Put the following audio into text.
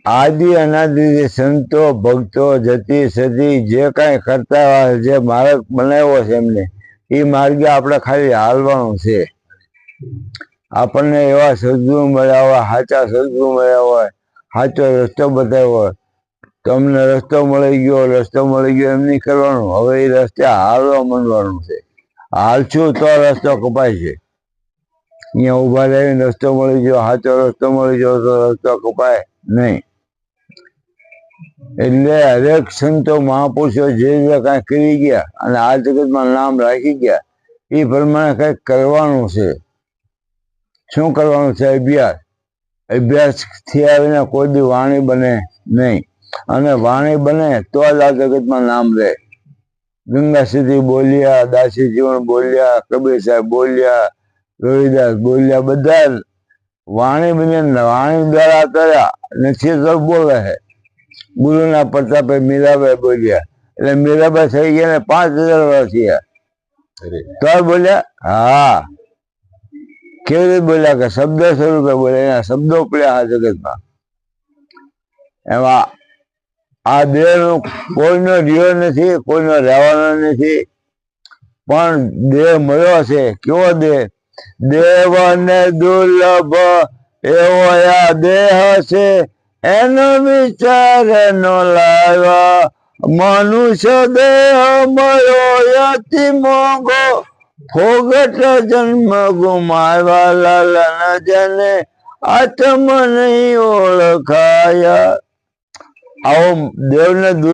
આદિ અનાદિ સંતો ભક્તો જતી સતી જે કાંઈ કરતા હોય, જે માર્ગ બનાવ્યો છે એમને, એ માર્ગે આપણે ખાલી હાલવાનું છે. આપણને એવા સદગુરુ મળ્યા હોય, સાચા સદગુરુ મળ્યા હોય, સાચો રસ્તો બતાવ્યો હોય, તમને રસ્તો મળી ગયો એમ નહીં કરવાનું. હવે એ રસ્તે હાલવા માંડવાનું છે. હાલશું તો રસ્તો કપાય છે. અહીંયા ઉભા રહીને રસ્તો મળી ગયો, સાચો રસ્તો મળી ગયો તો રસ્તો કપાય નહીં. એટલે હરેક સંતો મહાપુરુષો જે કાંઈ કરી ગયા અને આ જગતમાં નામ રાખી ગયા, એ પ્રમાણે કંઈક કરવાનું છે. શું કરવાનું છે? અભ્યાસથી આવીને કોઈ દી વાણી બને નહીં, અને વાણી બને તો જ આ જગતમાં નામ રહે. ગંગા સીધી બોલ્યા, દાસી જીવન બોલ્યા, કબીર સાહેબ બોલ્યા, રવિદાસ બોલ્યા, બધા વાણી બની વાણી દ્વારા કર્યા નથી તો બોલે છે. ગુરુના પ્રતાપે મીરાબાઈ બોલ્યા, એટલે મીરાબાઈ થઈ ગયા ને 5000 વર્ષ થયા તો બોલ્યા. હા, કેવી રીતે બોલ્યા? કે શબ્દ સ્વરૂપે બોલ્યા. એના શબ્દો પડ્યા આ જગતમાં. એમાં આ દેહનો કોઈનો રહ્યો નથી, કોઈનો રહેવાનો નથી, પણ દેહ મળ્યો છે. કેવો દેહ? દેવને દુર્લભ એવો આ દેહ છે, એનો વિચાર નો લાવ્યા. મનુષ્ય દેહ મળ્યો અતિ મોંઘો, ફોગટ જન્મ ગુમાવ્યા. લાલન જને આત્મ નહીં ઓળખાયા. આવો દેવને